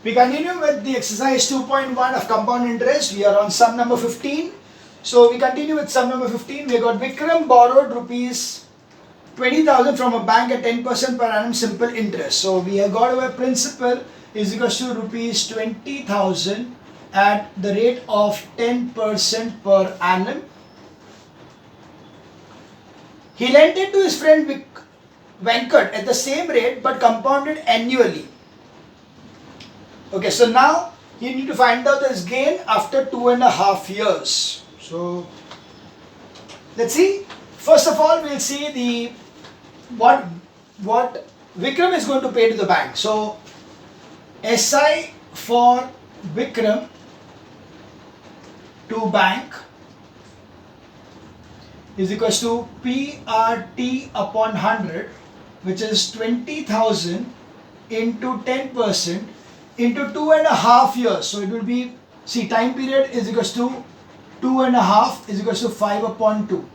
We continue with the exercise 2.1 of compound interest. We are on sum number 15. So we continue with sum number 15. We got Vikram borrowed rupees 20,000 from a bank at 10% per annum simple interest. So we have got our principal is equals to rupees 20,000 at the rate of 10% per annum. He lent it to his friend Venkat at the same rate but compounded annually. Okay, so now you need to find out his gain after 2.5 years. So let's see. First of all, we'll see the what Vikram is going to pay to the bank. So SI for Vikram to bank is equals to PRT upon 100, which is 20,000 into 10% into 2.5 years. So it will be, see, time period is equals to 2.5 is equals to 5 upon 2.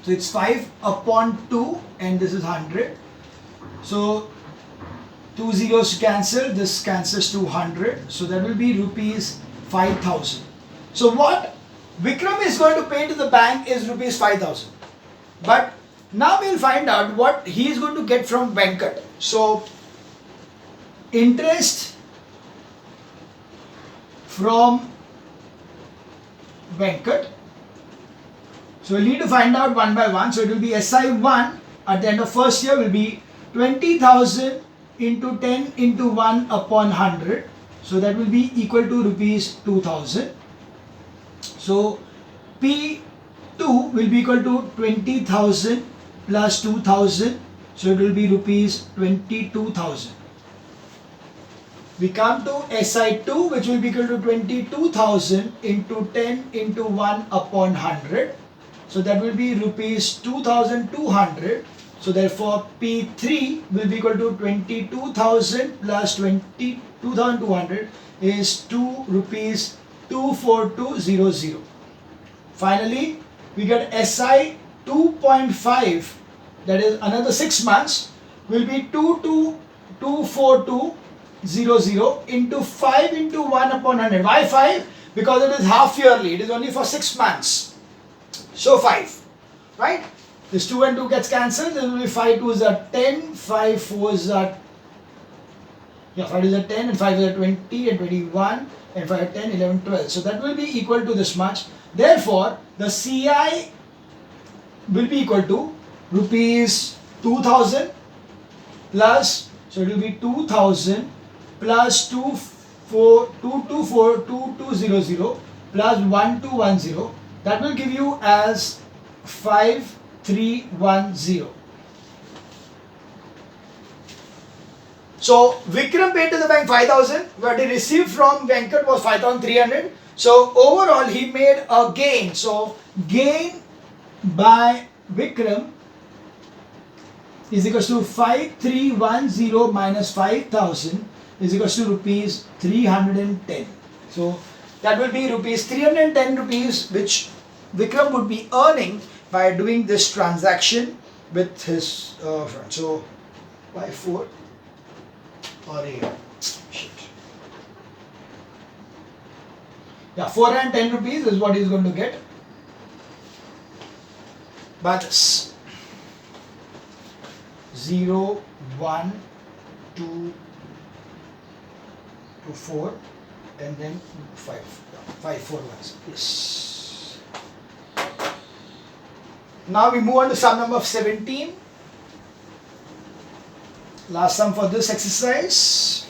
So it's 5 upon 2 and this is 100. So 2 zeros cancel, this cancels to 100. So that will be rupees 5,000. So what Vikram is going to pay to the bank is rupees 5,000. But now we'll find out what he is going to get from Venkat. So interest from Venkat. So we'll need to find out one by one. So it will be SI1 at the end of first year will be 20,000 into 10 into 1 upon 100. So that will be equal to rupees 2,000. So P2 will be equal to 20,000 plus 2,000. So it will be rupees 22,000. We come to SI2, which will be equal to 22,000 into 10 into 1 upon 100. So that will be rupees 2,200. So therefore P3 will be equal to 22,000 plus 22,200 is 2 rupees 24200. Finally, we get SI 2.5, that is another 6 months, will be 24200 into 5 into 1 upon 100. Why 5? Because it is half yearly. It is only for 6 months. So 5. Right? This 2 and 2 gets cancelled. There will be 5 2s are 10, 5 4s are 5 is 10 and 5 is 20 and 21 and 5 are 10, 11, 12. So that will be equal to this much. Therefore, the CI will be equal to rupees 2,000 plus, so it will be 2,000 plus 224200 plus 1210. That will give you as 5310. So Vikram paid to the bank 5,000. What he received from Venkat was 5,300. So overall he made a gain. So gain by Vikram is equals to 5310 minus 5,000 is equals to rupees 310. So that will be rupees 310 rupees which Vikram would be earning by doing this transaction with his friend. So by 4 or 8. Shit. Yeah, 410 rupees is what he's going to get. But 0, 1, 2 to 4 and then 5. 5 4 ones. Yes. Now we move on to sum number 17. Last sum for this exercise.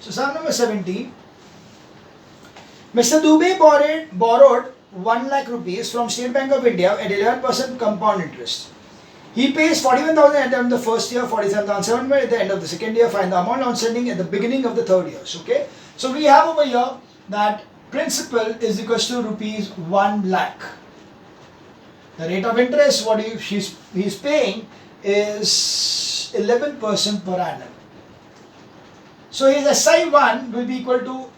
So sum number 17. Mr. Dubey borrowed 1 lakh rupees from State Bank of India at 11% compound interest. He pays 41,000 at the end of the first year, 47,700 at the end of the second year. Find the amount outstanding at the beginning of the third year. Okay. So we have over here that principal is equals to rupees 1 lakh. The rate of interest what he's paying is 11% per annum. So his SI1 will be equal to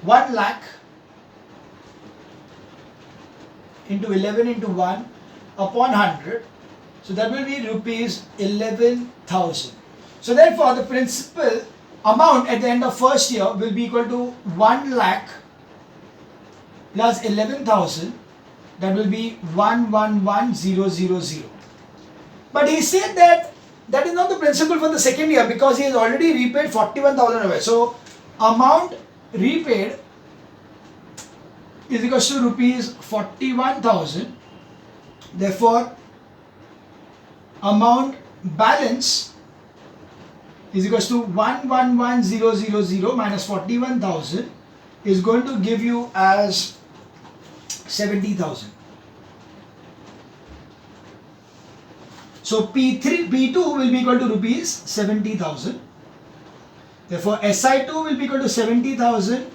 1 lakh into 11 into 1 upon 100. So that will be rupees 11,000. So therefore the principal amount at the end of first year will be equal to 1 lakh plus 11,000. That will be 111,000. But he said that that is not the principal for the second year because he has already repaid 41,000 away. So amount repaid is equals to rupees 41,000. Therefore amount balance is equals to 111,000 minus 41,000 is going to give you as 70,000. So P2 will be equal to rupees 70,000. Therefore SI2 will be equal to 70,000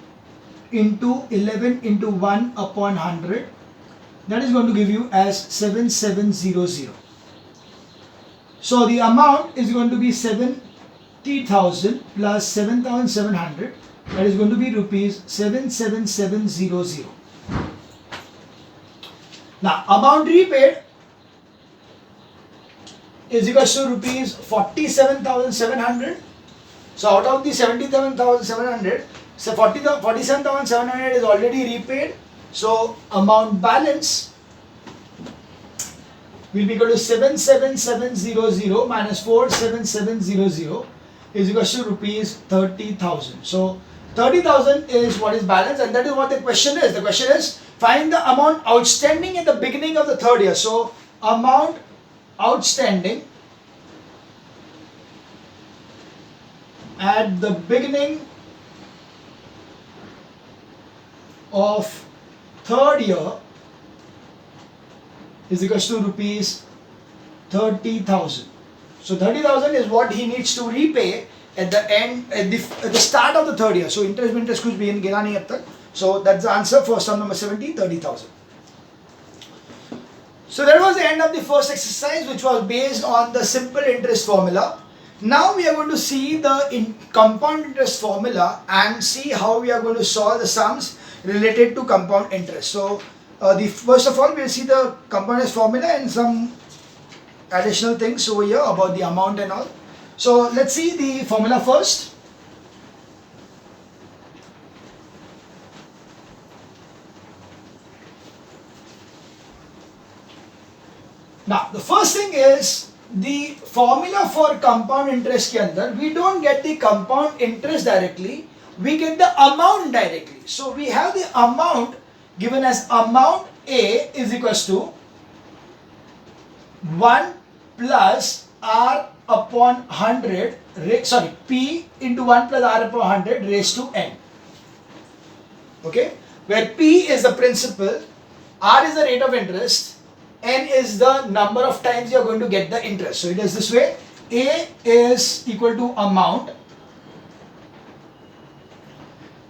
into 11 into 1 upon 100. That is going to give you as 7700. So the amount is going to be 70,000 plus 7,700. That is going to be rupees 77700. Now amount repaid is equals to rupees 47,700. So out of the 77,700, so 47,700 is already repaid. So amount balance will be equal to 77,700 minus 47700 is equals to rupees 30,000. So 30,000 is what is balance, and that is what the question is. The question is find the amount outstanding at the beginning of the third year. So amount outstanding at the beginning of third year is equals to rupees 30,000. So 30,000 is what he needs to repay at the end, at the start of the third year. So interest कुछ भी गिना नहीं अब तक. So that's the answer for sum number 70, 30,000. So that was the end of the first exercise, which was based on the simple interest formula. Now we are going to see the compound interest formula and see how we are going to solve the sums related to compound interest. So first of all we will see the compound interest formula and some additional things over here about the amount and all. So let's see the formula first. Now the first thing is the formula for compound interest ke andar we don't get the compound interest directly, we get the amount directly. So we have the amount given as amount A is equals to 1 plus R upon 100, P into 1 plus R upon 100 raised to N. Okay, where P is the principal, R is the rate of interest, N is the number of times you are going to get the interest. So it is this way. A is equal to amount,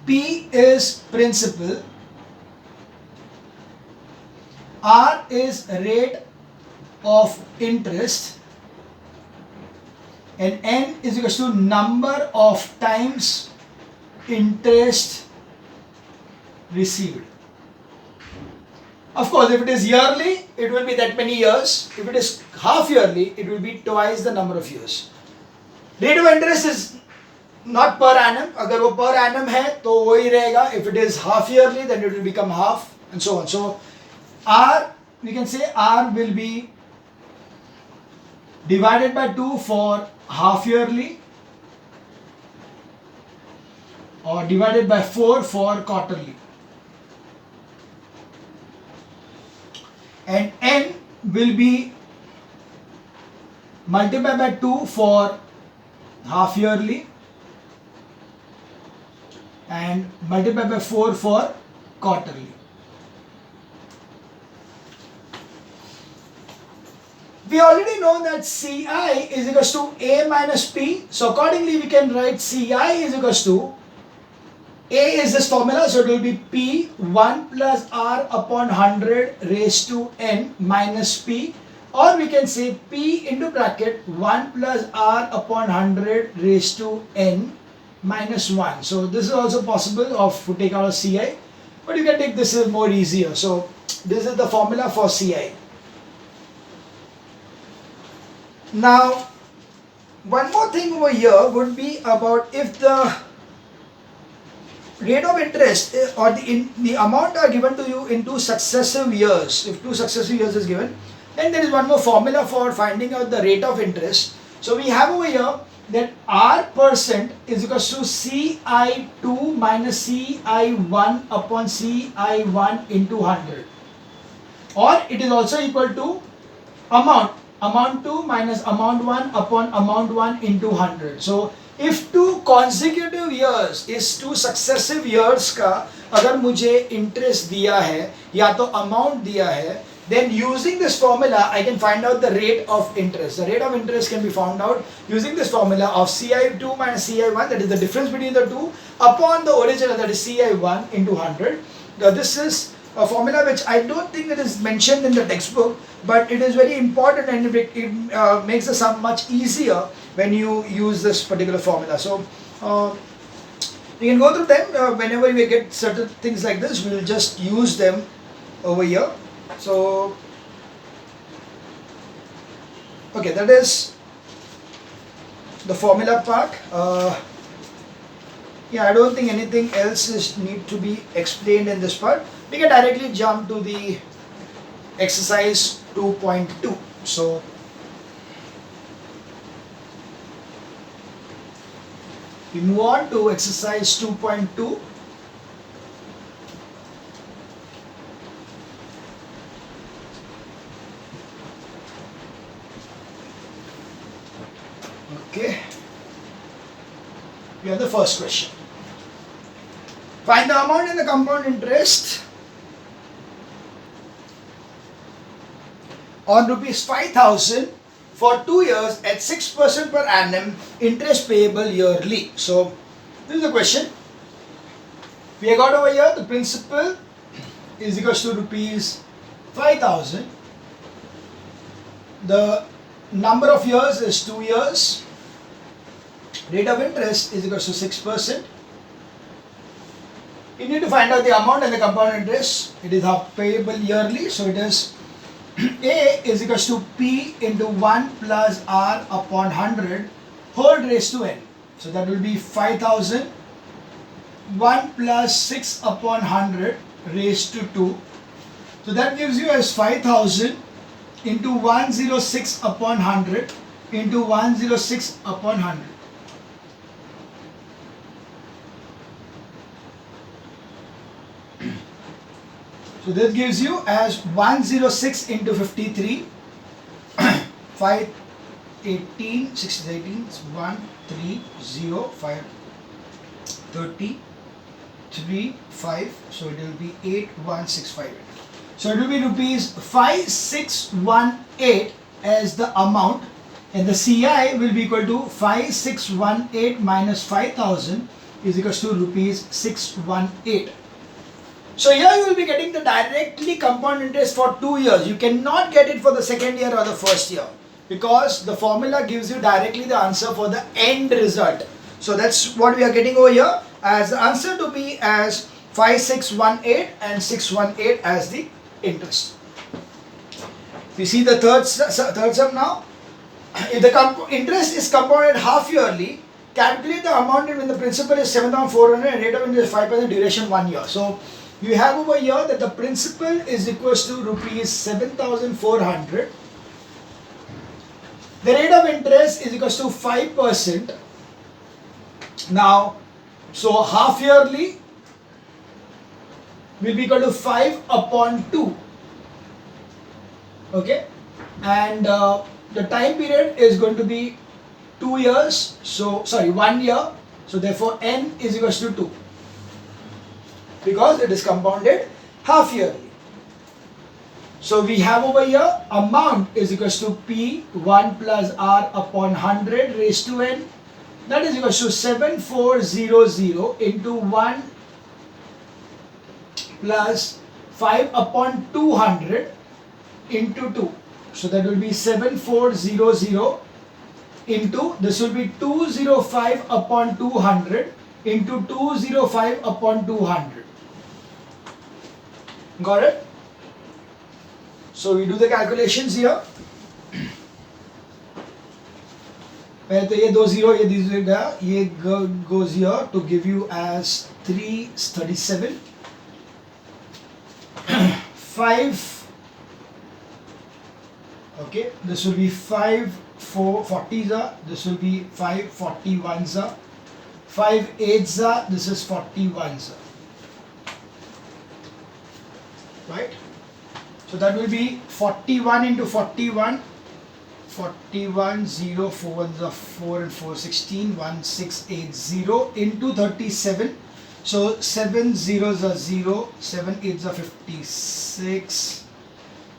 P is principal, R is rate of interest, and N is equal to number of times interest received. Of course, if it is yearly, it will be that many years. If it is half yearly, it will be twice the number of years. Rate of interest is not per annum. अगर वो per annum है तो वही रहेगा. If it is half yearly, then it will become half and so on. So R, we can say R will be divided by 2 for half yearly or divided by 4 for quarterly. And N will be multiplied by 2 for half yearly and multiplied by 4 for quarterly. We already know that CI is equals to A minus P. So accordingly we can write CI is equals to A is this formula, so it will be P 1 plus R upon 100 raised to N minus P, or we can say P into bracket 1 plus R upon 100 raised to N minus 1. So this is also possible to take out a CI, but you can take this more easier. So This is the formula for CI. Now, one more thing over here would be about if the rate of interest or the amount are given to you in 2 successive years. If 2 successive years is given, then there is one more formula for finding out the rate of interest. So we have over here that R% is equals to CI2 minus CI1 upon CI1 into 100. Or it is also equal to amount 2 minus amount 1 upon amount 1 into 100. So if 2 consecutive years is 2 successive years का अगर मुझे interest दिया है या तो amount दिया है, then using this formula I can find out the rate of interest. The rate of interest can be found out using this formula of CI2 minus CI1, that is the difference between the two, upon the original, that is CI1 into 100. Now this is a formula which I don't think it is mentioned in the textbook, but it is very important and it makes the sum much easier when you use this particular formula. So we can go through them whenever we get certain things like this. We will just use them over here. So okay, that is the formula part. Yeah, I don't think anything else is need to be explained in this part. We can directly jump to the exercise 2.2. So we move on to exercise 2.2. Okay, we have the first question. Find the amount in the compound interest on rupees 5,000 for 2 years at 6% per annum, interest payable yearly. So this is the question. We have got over here the principal is equals to rupees 5,000. The number of years is 2 years. Rate of interest is equals to 6%. You need to find out the amount and the compound interest. It is payable yearly, so it is A is equals to P into 1 plus R upon 100 whole raised to N. So that will be 5,000, 1 plus 6 upon 100 raised to 2. So that gives you as 5,000 into 106 upon 100 into 106 upon 100. So this gives you as 106 into 53, 5, 18, 6 is 18, 1, 3, 0, 5, 30, 3, 5, so it will be 8,165. So it will be rupees 5618 as the amount, and the CI will be equal to 5618 minus 5,000 is equals to rupees 618. So here you will be getting the directly compound interest for 2 years. You cannot get it for the second year or the first year because the formula gives you directly the answer for the end result. So that's what we are getting over here as the answer to be as 5618 and 618 as the interest. We see the third sum now. If the interest is compounded half yearly, calculate the amount when the principal is 7,400 and rate of interest is 5%, duration 1 year. So you have over here that the principal is equals to rupees 7,400. The rate of interest is equals to 5%. Now, so half yearly will be equal to 5 upon 2. Okay, and the time period is going to be 2 years. So sorry, 1 year. So therefore, N is equals to 2. Because it is compounded half yearly. So we have over here amount is equals to P 1 plus R upon 100 raised to N, that is equals to 7400 into 1 plus 5 upon 200 into 2. So that will be 7400 into, this will be 205 upon 200 into 205 upon 200. Got it? So we do the calculations here. पहले तो ये 2 0 ये दीजिएगा, ये goes here to give you as 337. 5. Okay, this will be 5 4 40s. This will be 5 41s. 5 8s. This is 41s. Right? So that will be 41 into 41. 41 0 4 ones are 4 and 4 16 1680 into 37. So 7 zeros are 0, 7 8s are 56.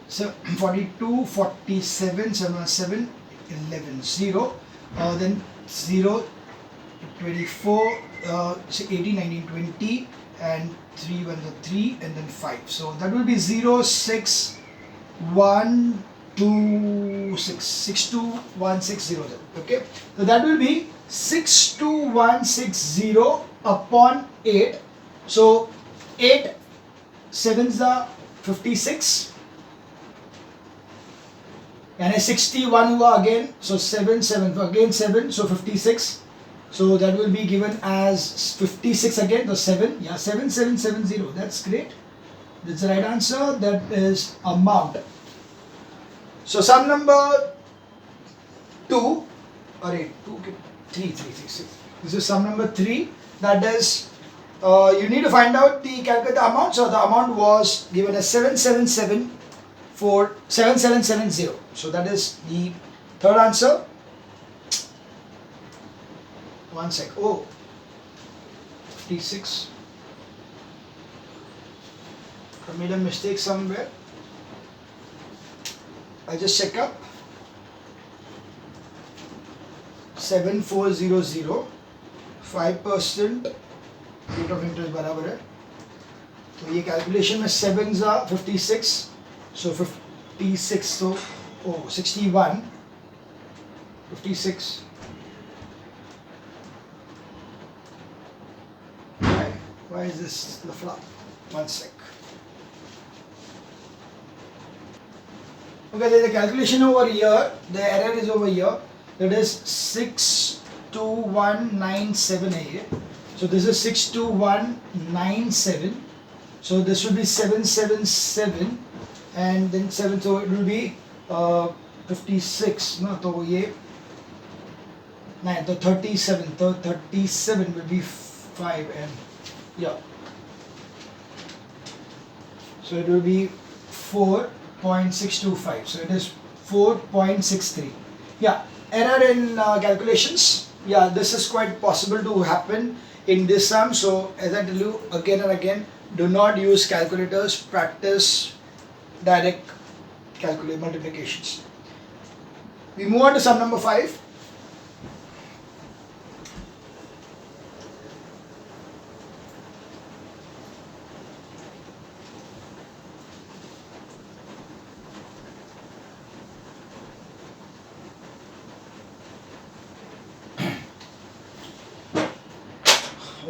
So 42 47 7 7 11 0. Then 0 24 18 19 20 and 3 ones are 3 and then 5. So that will be 0 6 1 2 6 62160. Okay, so that will be 62160 upon 8. So 8 7s are 56 and a 61 hua again, so 7 7 again 7, so 56. So that will be given as 56 again, the 7, yeah, 7770. That's great, that's the right answer. That is amount. So sum number 2 or 8 2 3 3 6. This is sum number 3. That is you need to find out the calculate the amount. So the amount was given as 777 for 7770. So that is the third answer. One sec. Oh, 56. I made a mistake somewhere. I just check up. 7400. 5% rate of interest बराबर है. तो ये calculation में 7s are 56. So 56, so 61. 56. Why is this the flop? One sec. Okay, there's a calculation over here. The error is over here. That is 62197. So this is 62197. So this will be 777 and then 7. So it will be 56. No, so ye. No, the 37. The 37 will be 5 and yeah. So it will be 4.625. So it is 4.63. Yeah, error in calculations. Yeah, this is quite possible to happen in this sum. So as I tell you again and again, do not use calculators. Practice direct multiplications. We move on to sum number 5.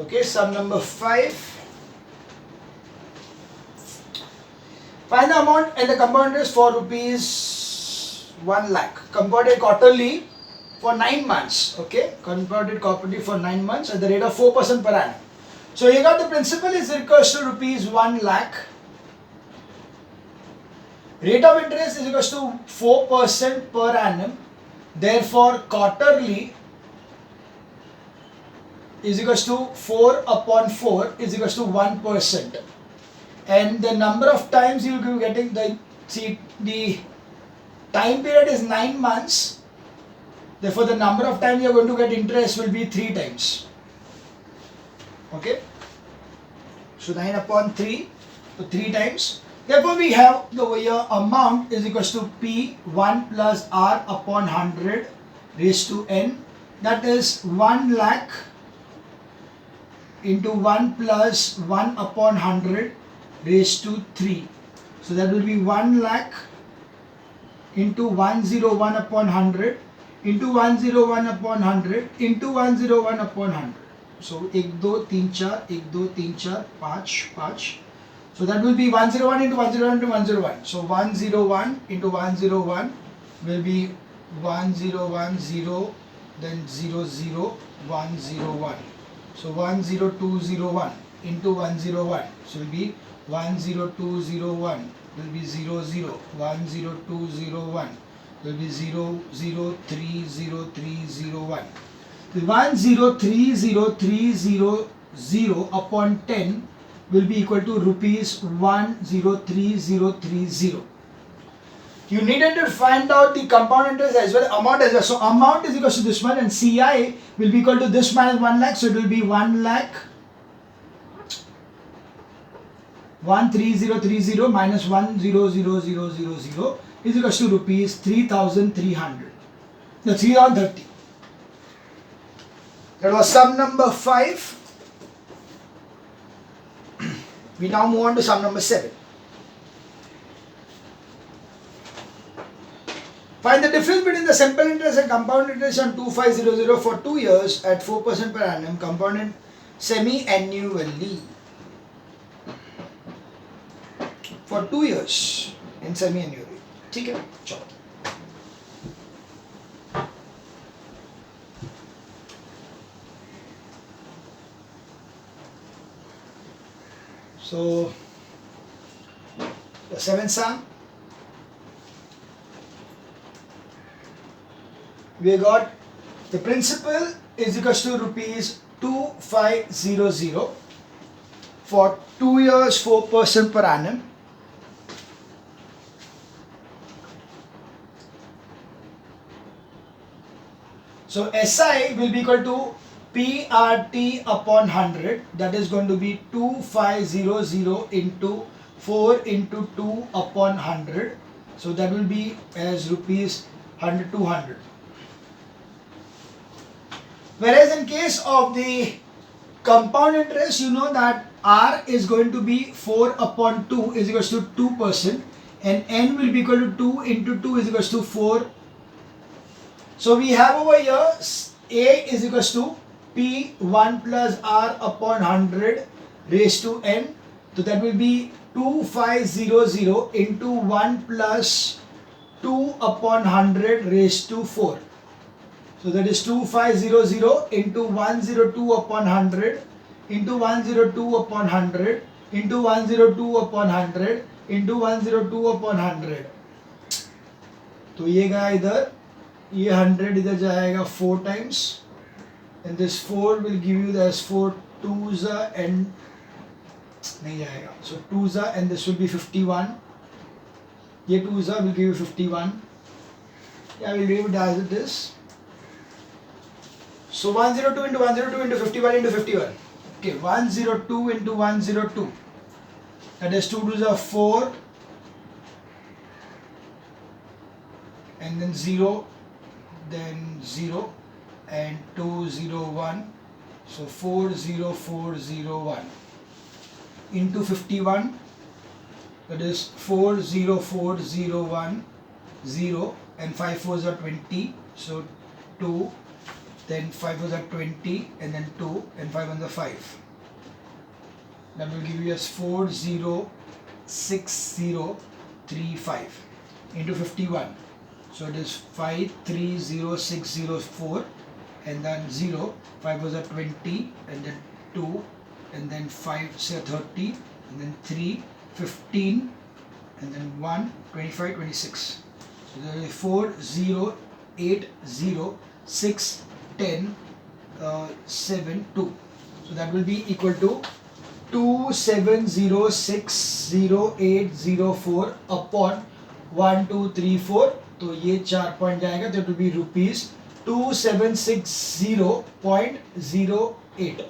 Okay, sum number 5. Find the amount and the compound interest for rupees 1 lakh. Compounded quarterly for 9 months. Okay, compounded quarterly for 9 months at the rate of 4% per annum. So you got the principal is equals to rupees 1 lakh. Rate of interest is equals to 4% per annum. Therefore, quarterly is equals to 4 upon 4 is equals to 1%. And the number of times you will be getting the time period is 9 months. Therefore, the number of times you are going to get interest will be 3 times. Okay. So 9 upon 3, so 3 times. Therefore, we have the here amount is equals to P1 plus R upon 100 raised to N. That is 1 lakh into 1 plus 1 upon 100 raised to 3. So that will be 1 lakh into 101 upon 100 into 101 upon 100 into 101 upon 100. So 1 2 3 4 1 2 3 4 5 5. So that will be 101 into 101 into 101. So 101 into 101 will be 1010, then 00101. So 10201 into 101. So it will be 10201 will be 00. 10201 will be 00300301. The 103030 upon 10 will be equal to rupees 103030. You needed to find out the compound interest as well, amount as well. So amount is equal to this one, and CI will be equal to this minus 1 lakh. So it will be 1 lakh 13030 minus 100000 is equal to rupees 3300. No, 3030. That was sum number 5. We now move on to sum number 7. Find the difference between the simple interest and compound interest on 2500 for 2 years at 4% per annum, compounded semi-annually. For 2 years in semi-annually. ठीक है, चलो. So the seventh sum, we got the principal is equal to rupees 2500 for 2 years, 4% per annum. So SI will be equal to PRT upon 100, that is going to be 2500 into 4 into 2 upon 100. So that will be as rupees 100 200. Whereas in case of the compound interest, you know that R is going to be 4 upon 2 is equal to 2%, and N will be equal to 2 into 2 is equal to 4. So we have over here A is equal to P1 plus R upon 100 raised to N. So that will be 2500 into 1 plus 2 upon 100 raised to 4. So that is 2500 into 102 upon 100 into 102 upon 100 into 102 upon 100 into 102 upon 100. तो ये गया इधर, ये 100 इधर जाएगा 4 times, and this 4 will give you as 4 2s and नहीं जाएगा. So 2s and this will be 51. ये 2s will give you 51. Yeah, we'll leave it as it is. So 102 into 102 into 51 into 51. Okay, 102 into 102. That is 2 2s are 4. And then 0. Then 0. And 201. So 40401. Into 51. That is 40401. 0. And 5 4s are 20. So 2. Then 5 was at 20, and then 2, and 5 on the 5. That will give you as 406035 into 51. So it is 530604, and then 0, 5 was at 20, and then 2, and then 5 say 30, and then 3, 15, and then 1, 25, 26. So there is 40806 10 7 2. So that will be equal to 27060804 upon 1 2 3 4. तो ये 4 point जाएगा, तो it will be rupees 2760.08.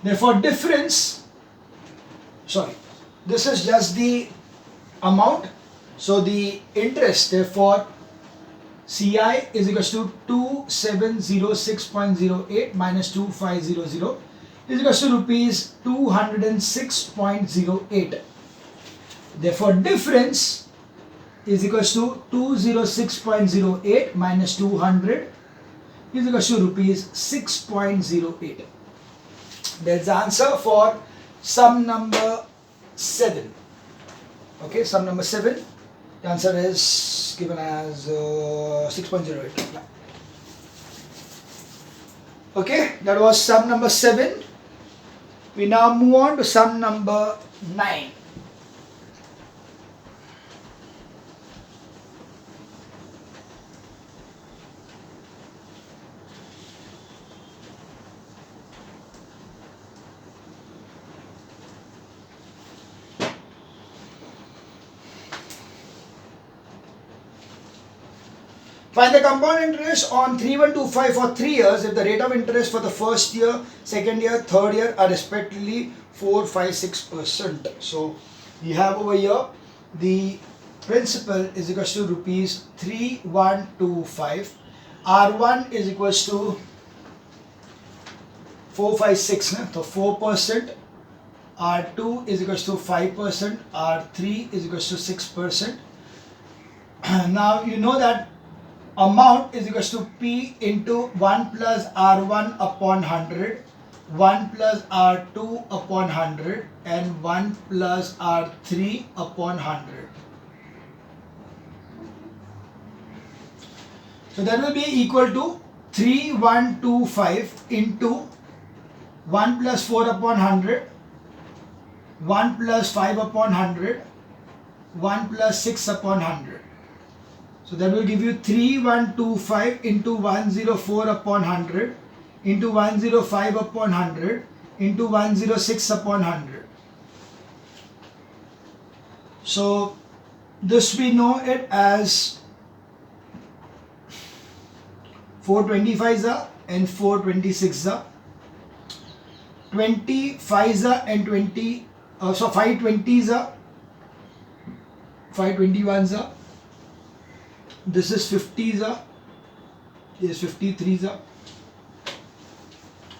Therefore difference, sorry, this is just the amount. So the interest, therefore CI is equal to 2706.08 minus 2500 is equal to rupees 206.08. Therefore difference is equal to 206.08 minus 200 is equal to rupees 6.08. That's the answer for sum number 7. Okay, sum number 7. The answer is given as 6.08. Okay, that was sum number 7. We now move on to sum number 9. Find the compound interest on 3125 for 3 years if the rate of interest for the first year, second year, third year are respectively 4, 5, 6%. So we have over here the principal is equals to rupees 3125. R1 is equals to 456, so 4%. R2 is equals to 5%. R3 is equals to 6%. Now you know that amount is equals to P into 1 plus R1 upon 100, 1 plus R2 upon 100 and 1 plus R3 upon 100. So that will be equal to 3125 into 1 plus 4 upon 100, 1 plus 5 upon 100, 1 plus 6 upon 100. So that will give you 3125 into 104 upon 100 into 105 upon 100 into 106 upon 100. So this we know it as 425 and 426 25 and 20 so 520 521 this is 50 is 53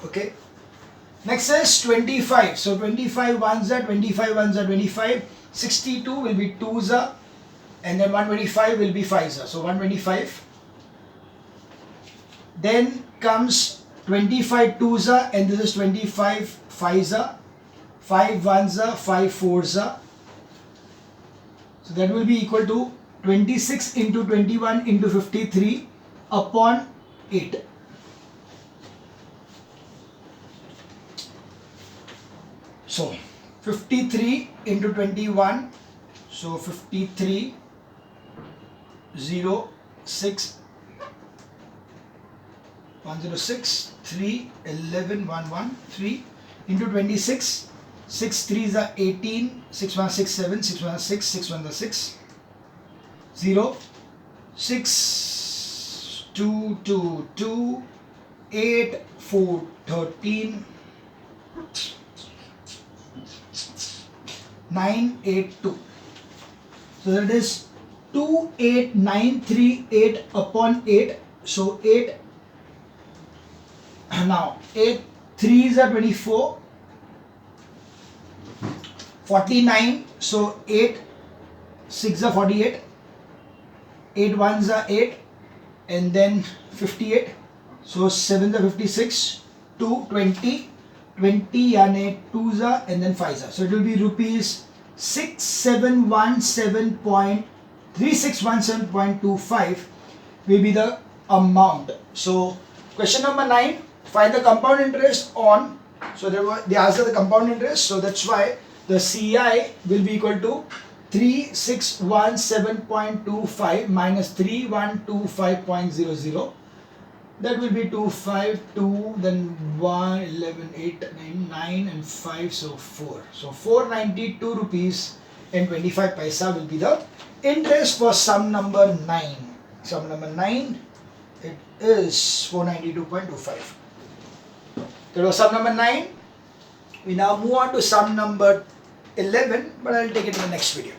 okay. Next is 25. So 25 ones are 25 ones are 25. 62 will be 2s and then 125 will be 5s. So 125. Then comes 25 2s and this is 25 5s. 5 1s 5 4s. So that will be equal to 26 into 21 into 53 upon 8. So 53 into 21, so 53 0 6 106 3 11 1 1 3 into 26 6 3s are 18 6 1 6 7 6 1 6 6 1 6 0 6 2 2 2 8 4 13 9 8 2. So that is 28938 upon 8. So 8 now 8 3s are 24 49. So 8 6 are 48. 8 1s are 8 and then 58. So 7s are 56. 2 20 20 यानी 2s are and then 5s are. So it will be rupees 6717.3617.25 will be the amount. So question number 9, find the compound interest on. So they asked the compound interest. So that's why the CI will be equal to 3617.25 minus 3125.00. That will be 252, then 1, 11, 8, 9, 9 and 5, so 4. So 492 rupees and 25 paisa will be the interest for sum number 9. Sum number 9, it is 492.25. That was sum number 9. We now move on to sum number 11, but I will take it in the next video.